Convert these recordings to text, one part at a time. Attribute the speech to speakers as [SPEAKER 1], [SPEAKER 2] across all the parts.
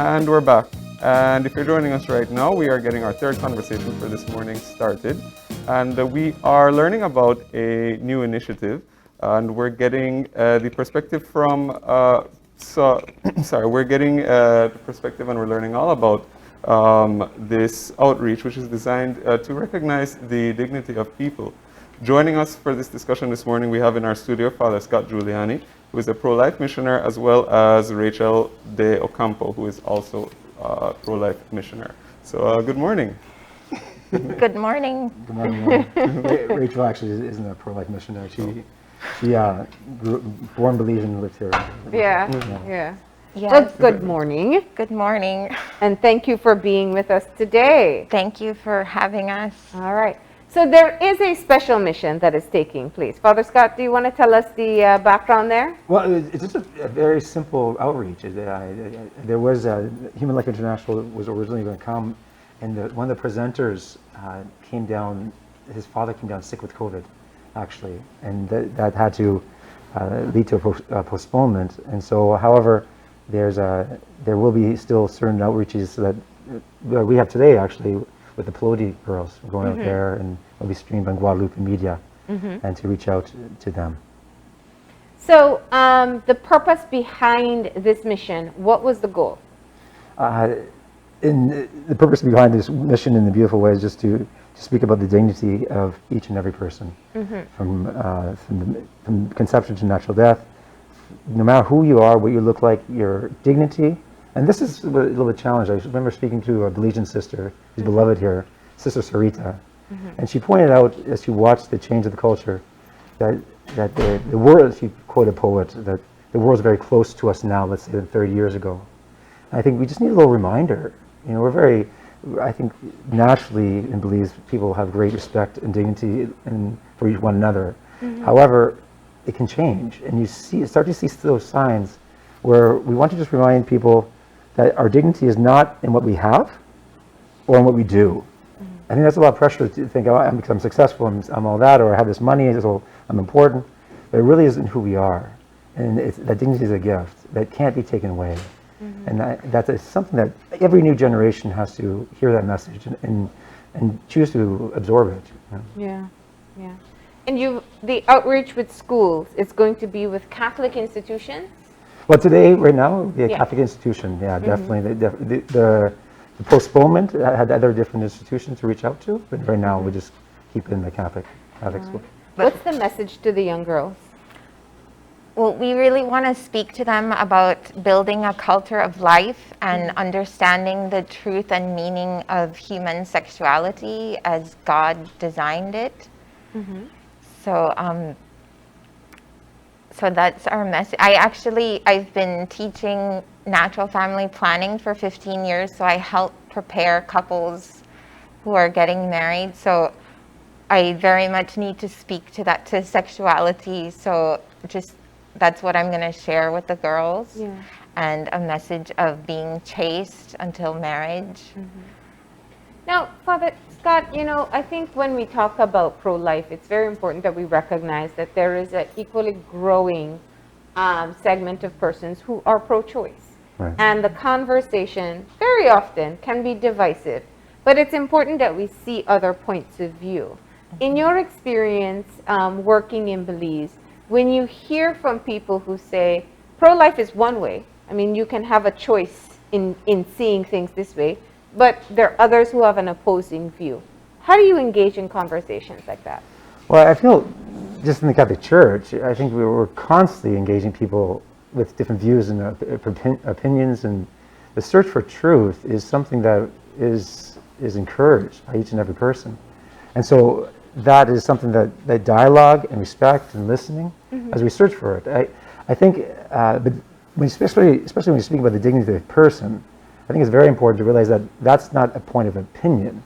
[SPEAKER 1] And we're back. And if you're joining us right now, we are getting our third conversation for this morning started. And we are learning about a new initiative. And we're getting the perspective from, we're getting the perspective and we're learning all about this outreach, which is designed to recognize the dignity of people. Joining us for this discussion this morning, we have in our studio Father Scott Giuliani, who is a pro-life missioner, as well as Rachel de Ocampo, who is also a pro-life missioner. So good morning.
[SPEAKER 2] Good morning.
[SPEAKER 3] Good morning. Rachel actually isn't a pro-life missionary. She born Belize and lived here.
[SPEAKER 4] Yeah.
[SPEAKER 2] Yes.
[SPEAKER 4] Well, good morning.
[SPEAKER 2] Good morning.
[SPEAKER 4] And thank you for being with us today.
[SPEAKER 2] Thank you for having us.
[SPEAKER 4] All right. So there is a special mission that is taking place. Father Scott, do you want to tell us the background there?
[SPEAKER 3] Well, it's just a very simple outreach. There was Human Life International was originally going to come, and one of the presenters came down. His father came down sick with COVID, actually, and that had to lead to a postponement. And so, however, there will be still certain outreaches that we have today, actually, with the Pelodi girls going out there, and will be streamed on Guadalupe Media, and to reach out to them.
[SPEAKER 4] So the purpose behind this mission, what was the goal?
[SPEAKER 3] The purpose behind this mission, in the beautiful way, is just to speak about the dignity of each and every person, from conception to natural death. No matter who you are, what you look like, your dignity. And this is a little bit challenged. I remember speaking to a Belizean sister, who's beloved here, Sister Sarita, and she pointed out, as she watched the change of the culture, that the world, she quoted a poet, that the world's very close to us now, let's say, than 30 years ago. And I think we just need a little reminder. You know, we're very, I think, naturally in Belize, people have great respect and dignity for each one another. However, it can change, and you start to see those signs where we want to just remind people that our dignity is not in what we have or in what we do. I think that's a lot of pressure to think, oh, I'm successful, I'm all that, or I have this money, so I'm important. But it really isn't who we are. And that dignity is a gift that can't be taken away. And that's something that every new generation has to hear that message and choose to absorb it. You know?
[SPEAKER 4] Yeah. And the outreach with schools, it's going to be with Catholic institutions?
[SPEAKER 3] Well, today, right now, it would be a Catholic institution. Yeah, definitely. The postponement had other different institutions to reach out to, but right now we just keep it in the Catholic school.
[SPEAKER 4] What's the message to the young girls?
[SPEAKER 2] Well, we really want to speak to them about building a culture of life and understanding the truth and meaning of human sexuality as God designed it. So that's our message. I've been teaching natural family planning for 15 years, so I help prepare couples who are getting married. So I very much need to speak to that, to sexuality. So that's what I'm going to share with the girls, and a message of being chaste until marriage.
[SPEAKER 4] Now, Father Scott, I think when we talk about pro-life, it's very important that we recognize that there is an equally growing segment of persons who are pro-choice.
[SPEAKER 3] Right.
[SPEAKER 4] And the conversation very often can be divisive, but it's important that we see other points of view. In your experience working in Belize, when you hear from people who say pro-life is one way, I mean, you can have a choice in seeing things this way, but there are others who have an opposing view. How do you engage in conversations like that?
[SPEAKER 3] Well, I feel just in the Catholic Church, I think we're constantly engaging people with different views and opinions, and the search for truth is something that is encouraged by each and every person. And so that is something that dialogue and respect and listening as we search for it. I think, but especially when you speak about the dignity of the person, I think it's very important to realize that that's not a point of opinion.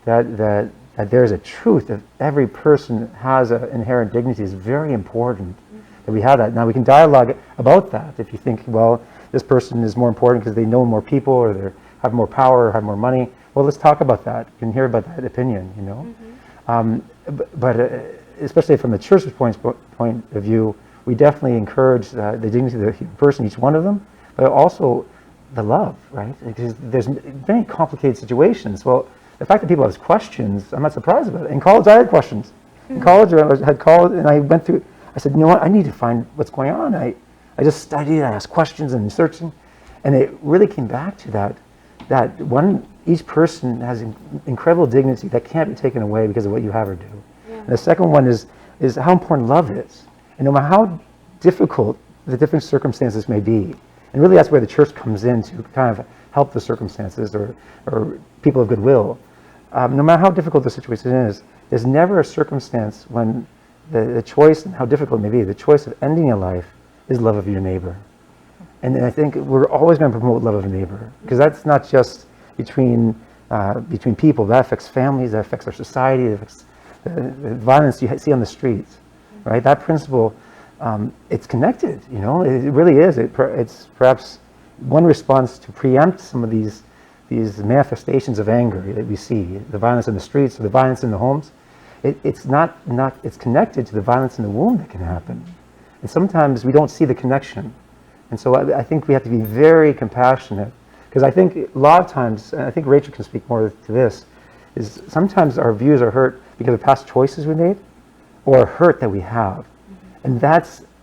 [SPEAKER 3] That there is a truth that every person has an inherent dignity is very important. That we have that. Now we can dialogue about that. If you think, well, this person is more important because they know more people, or they have more power, or have more money. Well, let's talk about that. You can hear about that opinion. But especially from the church's point of view, we definitely encourage the dignity of the person, each one of them, but also the love, right? Because there's very complicated situations. Well, the fact that people have questions, I'm not surprised about it. In college, I had questions. In college, I had college, and I went through. I said, you know what? I need to find what's going on. I just studied. I asked questions and searching, and it really came back to that one. Each person has incredible dignity that can't be taken away because of what you have or do.
[SPEAKER 4] Yeah.
[SPEAKER 3] And the second one is how important love is, and no matter how difficult the different circumstances may be. And really that's where the church comes in to kind of help the circumstances or people of goodwill. No matter how difficult the situation is, there's never a circumstance when the choice, and how difficult it may be, the choice of ending your life is love of your neighbor. And I think we're always going to promote love of neighbor, because that's not just between people, that affects families, that affects our society, that affects the violence you see on the streets, right? That principle, it's connected, you know, it really is. It's perhaps one response to preempt some of these manifestations of anger that we see, the violence in the streets, or the violence in the homes. It's connected to the violence in the womb that can happen. And sometimes we don't see the connection. And so I think we have to be very compassionate, because I think a lot of times, and I think Rachel can speak more to this, is sometimes our views are hurt because of past choices we made, or hurt that we have. And I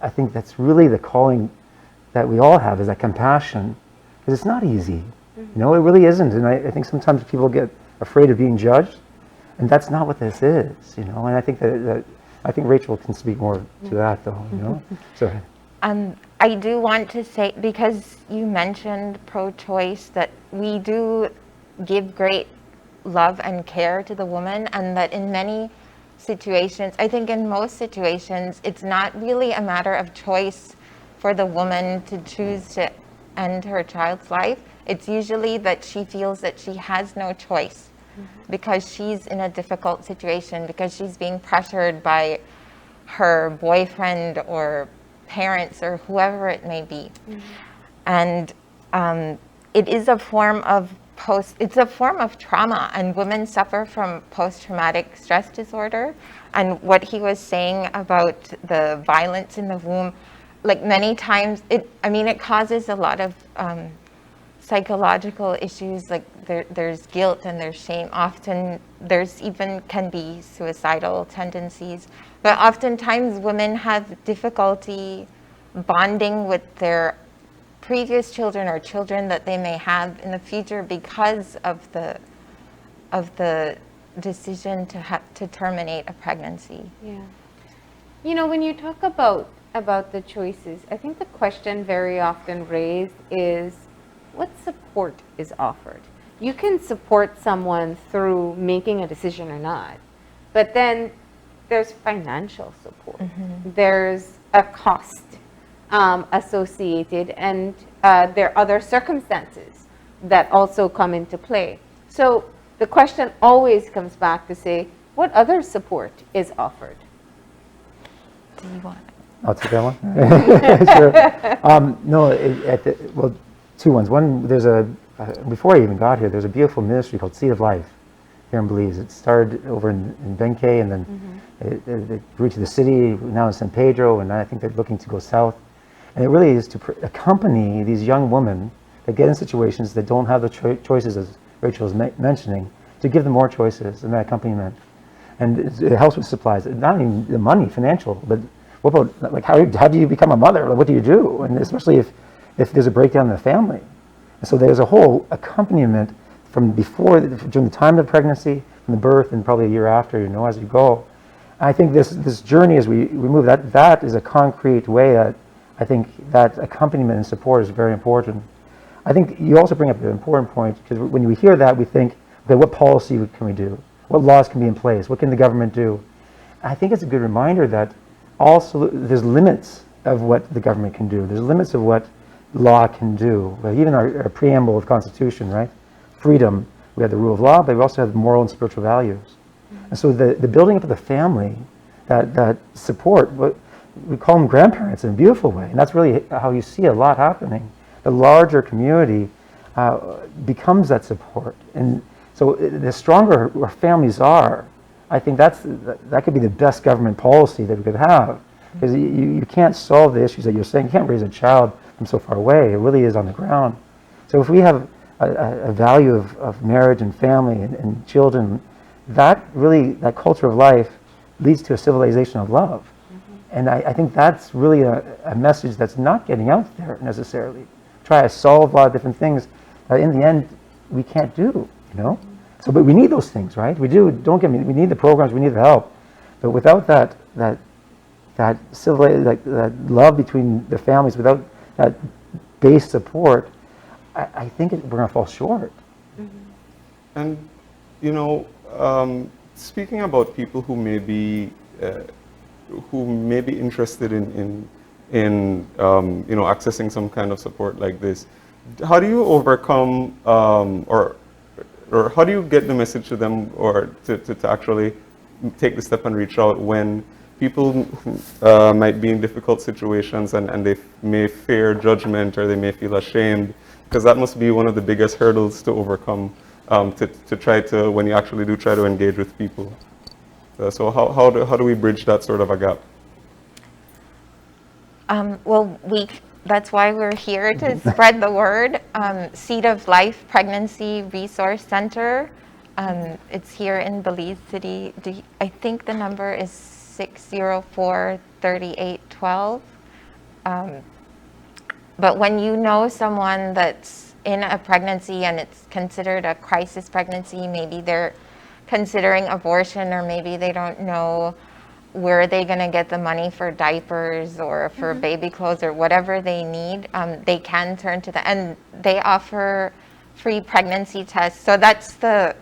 [SPEAKER 3] think that's really the calling that we all have, is that compassion, because it's not easy. You know, it really isn't. And I think sometimes people get afraid of being judged, and that's not what this is, you know. And I think I think Rachel can speak more to that, though, you know. So.
[SPEAKER 2] I do want to say, because you mentioned pro-choice, that we do give great love and care to the woman, and that in many situations, I think in most situations, it's not really a matter of choice for the woman to choose to end her child's life. It's usually that she feels that she has no choice because she's in a difficult situation, because she's being pressured by her boyfriend or parents or whoever it may be. And it is a form of trauma, and women suffer from post-traumatic stress disorder. And what he was saying about the violence in the womb, like many times, it causes a lot of psychological issues, like there's guilt and there's shame. Often there's even can be suicidal tendencies, but oftentimes women have difficulty bonding with their previous children or children that they may have in the future because of the decision to terminate a pregnancy.
[SPEAKER 4] Yeah. You know, when you talk about the choices, I think the question very often raised is, what support is offered? You can support someone through making a decision or not, but then there's financial support. There's a cost associated, and there are other circumstances that also come into play. So the question always comes back to say, what other support is offered?
[SPEAKER 2] Do you want?
[SPEAKER 3] I'll take that one. Sure. Well, two ones. One, before I even got here, there's a beautiful ministry called Seed of Life here in Belize. It started over in Benkei, and then it grew to the city, now in San Pedro, and I think they're looking to go south. And it really is to accompany these young women that get in situations that don't have the choices, as Rachel was mentioning, to give them more choices and that accompaniment. And it helps with supplies, not even the money, financial, but what about, like, how do you become a mother? Like, what do you do? And especially if there's a breakdown in the family. And so there's a whole accompaniment from before, during the time of pregnancy, from the birth, and probably a year after, you know, as you go. I think this journey, as we move, that is a concrete way that I think that accompaniment and support is very important. I think you also bring up an important point, because when we hear that, we think, okay, what policy can we do? What laws can be in place? What can the government do? I think it's a good reminder that also there's limits of what the government can do. There's limits of what law can do. Even our preamble of the Constitution, right? Freedom, we have the rule of law, but we also have moral and spiritual values. And so the building up of the family, that support, we call them grandparents in a beautiful way. And that's really how you see a lot happening. The larger community becomes that support. And so the stronger our families are, I think that could be the best government policy that we could have. Because you can't solve the issues that you're saying. You can't raise a child from so far away. It really is on the ground. So if we have a value of marriage and family and children, that culture of life leads to a civilization of love. And I think that's really a message that's not getting out there necessarily. Try to solve a lot of different things that in the end we can't do, you know? So, but we need those things, right? We do, don't get me, we need the programs, we need the help. But without that that love between the families, without that base support, I think we're going to fall short.
[SPEAKER 1] And, you know, speaking about people who may be interested in you know, accessing some kind of support like this, how do you overcome or how do you get the message to them, or to actually take the step and reach out when people might be in difficult situations and they may fear judgment, or they may feel ashamed, because that must be one of the biggest hurdles to overcome, to try to, when you actually do try to engage with people. So how do we bridge that sort of a gap?
[SPEAKER 2] Well, that's why we're here, to spread the word. Seed of Life Pregnancy Resource Center. It's here in Belize City. I think the number is 604-3812. But when you know someone that's in a pregnancy and it's considered a crisis pregnancy, maybe they're considering abortion, or maybe they don't know where they're going to get the money for diapers or for baby clothes or whatever they need, they can turn to that. And they offer free pregnancy tests. So that's the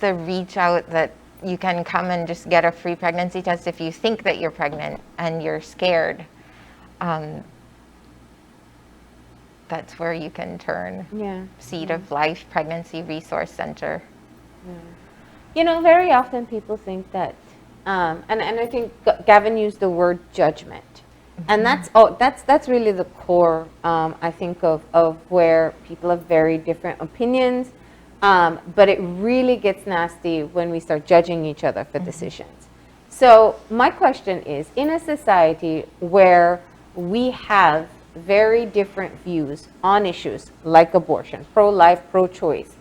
[SPEAKER 2] reach out, that you can come and just get a free pregnancy test if you think that you're pregnant and you're scared. That's where you can turn.
[SPEAKER 4] Yeah.
[SPEAKER 2] Seed of Life Pregnancy Resource Center.
[SPEAKER 4] You know, very often people think that, and I think Gavin used the word judgment, and that's really the core, I think, of where people have very different opinions, but it really gets nasty when we start judging each other for decisions. So my question is, in a society where we have very different views on issues like abortion, pro-life, pro-choice,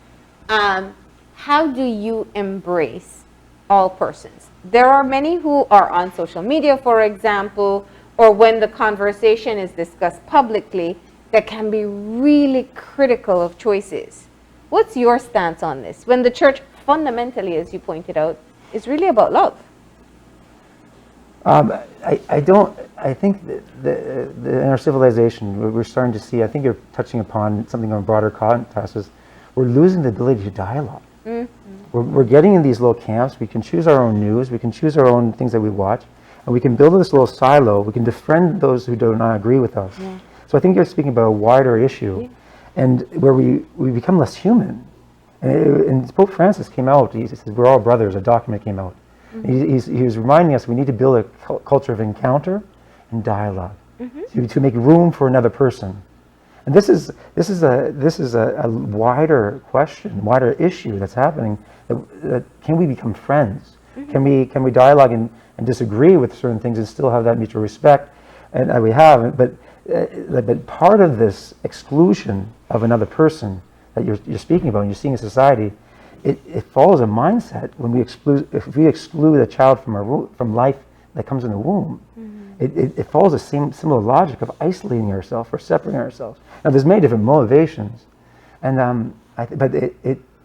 [SPEAKER 4] how do you embrace all persons? There are many who are on social media, for example, or when the conversation is discussed publicly, that can be really critical of choices. What's your stance on this, when the church fundamentally, as you pointed out, is really about love?
[SPEAKER 3] I think that in our civilization, we're starting to see, I think you're touching upon something on a broader context, is we're losing the ability to dialogue. We're getting in these little camps. We can choose our own news. We can choose our own things that we watch. And we can build this little silo. We can defriend those who do not agree with us. Yeah. So I think you're speaking about a wider issue, and where we become less human. And Pope Francis came out. He says, "We're all brothers." A document came out. He was reminding us we need to build a culture of encounter and dialogue, to make room for another person. And this is a wider question, wider issue that's happening. That can we become friends? Can we dialogue and disagree with certain things and still have that mutual respect? And we have, but part of this exclusion of another person that you're speaking about, and you're seeing in society, it follows a mindset when we exclude. If we exclude a child from life that comes in the womb, it follows the same similar logic of isolating ourselves or separating ourselves. Now, there's many different motivations, and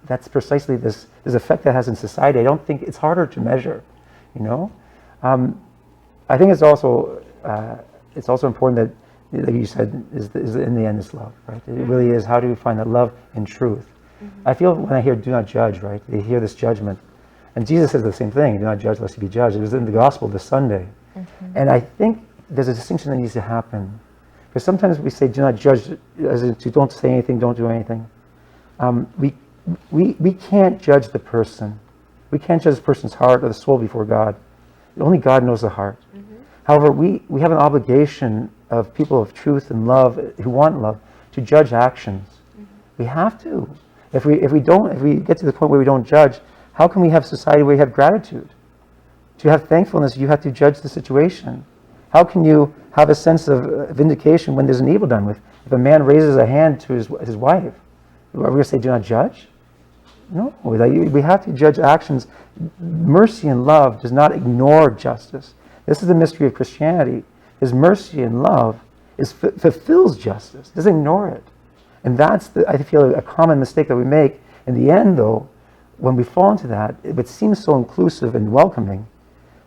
[SPEAKER 3] that's precisely this effect that has in society. I don't think it's harder to measure, you know. I think it's also important that, like you said, is in the end is love, right? It really is. How do we find that love in truth? I feel when I hear "do not judge," right? They hear this judgment, and Jesus says the same thing: "Do not judge, lest you be judged." It was in the gospel this Sunday, and I think there's a distinction that needs to happen, because sometimes we say "do not judge," as in to don't say anything, don't do anything. We can't judge the person. We can't judge the person's heart or the soul before God. Only God knows the heart. However, we have an obligation of people of truth and love who want love to judge actions. We have to. If we get to the point where we don't judge, how can we have society where we have gratitude? To have thankfulness, you have to judge the situation. How can you have a sense of vindication when there's an evil done with? If a man raises a hand to his wife, are we going to say, do not judge? No, we have to judge actions. Mercy and love does not ignore justice. This is the mystery of Christianity. His mercy and love fulfills justice, doesn't ignore it. And that's, I feel, a common mistake that we make. In the end, though, when we fall into that, it seems so inclusive and welcoming.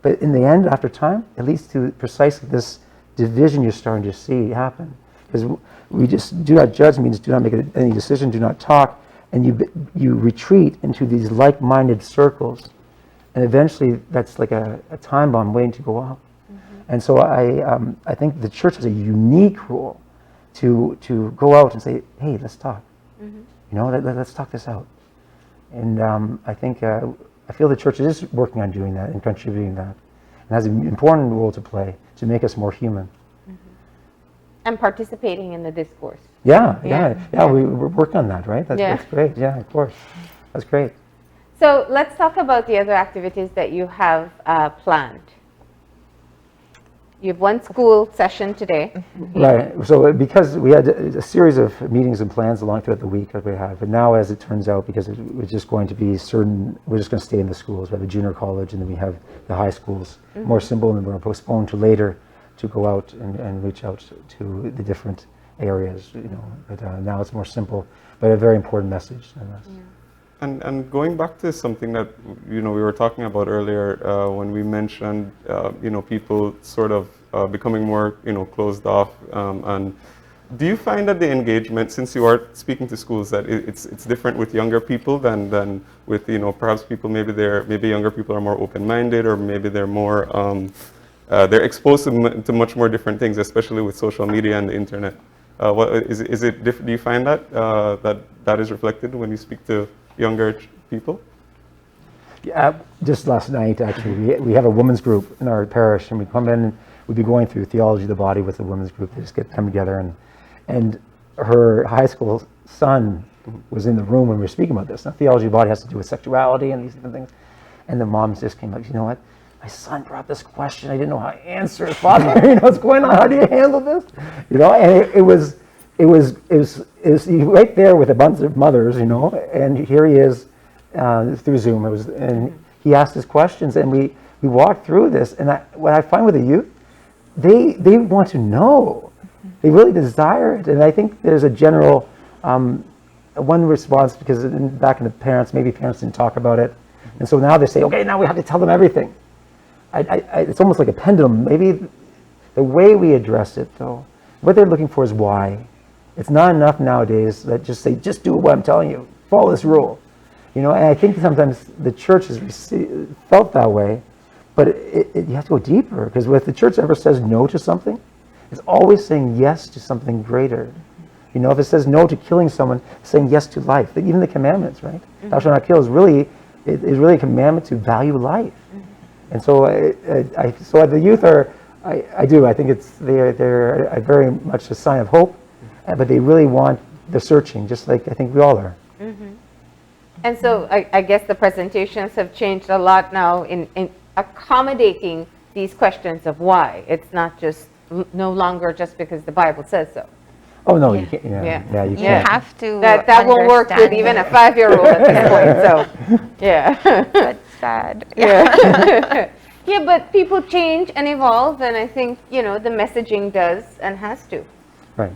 [SPEAKER 3] But in the end, after time, it leads to precisely this division you're starting to see happen. Because we just do not judge means do not make any decision, do not talk, and you retreat into these like-minded circles. And eventually, that's like a time bomb waiting to go off. And so I think the church has a unique role to go out and say, hey, let's talk. Let's talk this out. And I think I feel the church is working on doing that and contributing that, and has an important role to play to make us more human.
[SPEAKER 4] And participating in the discourse.
[SPEAKER 3] Yeah. We're working on that, right? That's great. Yeah, of course. That's great.
[SPEAKER 4] So let's talk about the other activities that you have planned. You have one school session today.
[SPEAKER 3] Right. So because we had a series of meetings and plans along throughout the week that we have, but now as it turns out, because we're just going to be we're just going to stay in the schools. We have a junior college and then we have the high schools. More simple, and we're going to postpone to later to go out and reach out to the different areas. But now it's more simple, but a very important message nonetheless.
[SPEAKER 1] And going back to something that we were talking about earlier when we mentioned people sort of becoming more closed off, and do you find that the engagement, since you are speaking to schools, that it's different with younger people than with perhaps people maybe younger people are more open-minded, or maybe they're more they're exposed to much more different things, especially with social media and the internet. Is it do you find that that is reflected when you speak to younger people?
[SPEAKER 3] Yeah, just last night, actually, we have a women's group in our parish, and we come in and we'd be going through theology of the body with the women's group. They just come together, and her high school son was in the room when we were speaking about this. Now, theology of the body has to do with sexuality and these different things. And the moms just came up, you know what? My son brought this question. I didn't know how to answer it. Father, what's going on? How do you handle this? And it was right there with a bunch of mothers, and here he is through Zoom. And he asked his questions, and we walked through this. And what I find with the youth, they want to know. They really desire it. And I think there's a general one response, because back in the parents, maybe parents didn't talk about it, and so now they say, okay, now we have to tell them everything. It's almost like a pendulum. Maybe the way we address it, though, what they're looking for is why. It's not enough nowadays that just say, just do what I'm telling you, follow this rule. And I think sometimes the church has felt that way, but you have to go deeper, because if the church ever says no to something, it's always saying yes to something greater. If it says no to killing someone, it's saying yes to life. Even the commandments, right? Thou shalt not kill is really a commandment to value life. And so, so the youth are, I think they're very much a sign of hope, but they really want the searching, just like I think we all are.
[SPEAKER 4] And so I guess the presentations have changed a lot now in accommodating these questions of why. It's not just no longer just because the Bible says so.
[SPEAKER 3] Oh no, you can't. Yeah, you can't.
[SPEAKER 2] You have to.
[SPEAKER 4] That won't work with even a 5-year-old at this point. So, yeah.
[SPEAKER 2] That's sad.
[SPEAKER 4] Yeah. Yeah, but people change and evolve, and I think the messaging does and has to.
[SPEAKER 3] Right.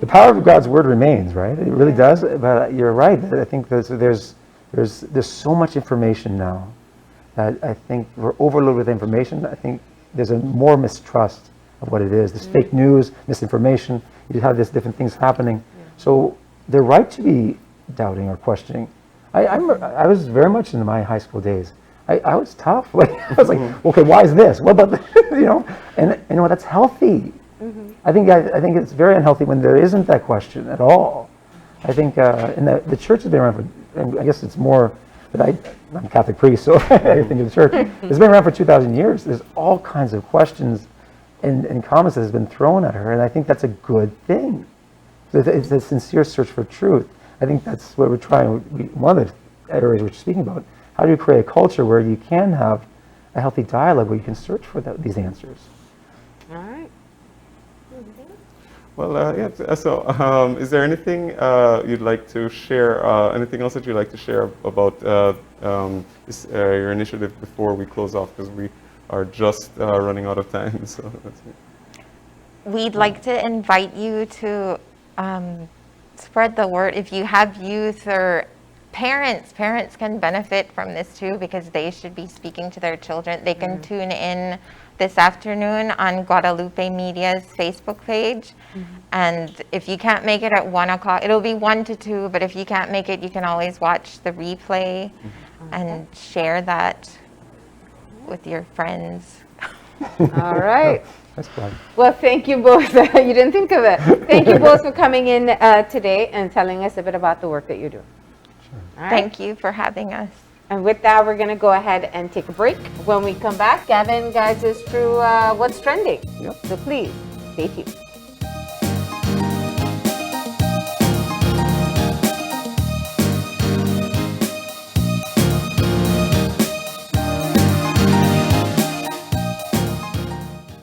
[SPEAKER 3] The power of God's word remains, right? It really does. But you're right. I think there's so much information now that I think we're overloaded with information. I think there's a more mistrust of what it is. There's fake news, misinformation. You have these different things happening. So they're right to be doubting or questioning. I was very much in my high school days. I was tough. I was like, okay, why is this? What about and that's healthy. I think it's very unhealthy when there isn't that question at all. I think and the church has been around for, and I guess it's more that I'm a Catholic priest, so I think of the church. It's been around for 2,000 years. There's all kinds of questions and comments that has been thrown at her, and I think that's a good thing. It's a sincere search for truth. I think that's what we're trying. One of the areas we're speaking about. How do you create a culture where you can have a healthy dialogue, where you can search for these answers?
[SPEAKER 4] All right.
[SPEAKER 1] Well, yeah. So, is there anything you'd like to share? Anything else that you'd like to share about your initiative before we close off? Because we are just running out of time. So that's it.
[SPEAKER 2] We'd like to invite you to spread the word. If you have youth or parents can benefit from this too, because they should be speaking to their children. They can tune in this afternoon on Guadalupe Media's Facebook page. And if you can't make it at 1 o'clock, it'll be 1 to 2, but if you can't make it, you can always watch the replay and share that with your friends.
[SPEAKER 4] All right.
[SPEAKER 3] That's fun.
[SPEAKER 4] Well, thank you both. You didn't think of it. Thank you both for coming in today and telling us a bit about the work that you do. All right.
[SPEAKER 2] Thank you for having us.
[SPEAKER 4] And with that, we're going to go ahead and take a break. When we come back, Gavin guides us through what's trending.
[SPEAKER 1] Yep.
[SPEAKER 4] So please, stay tuned.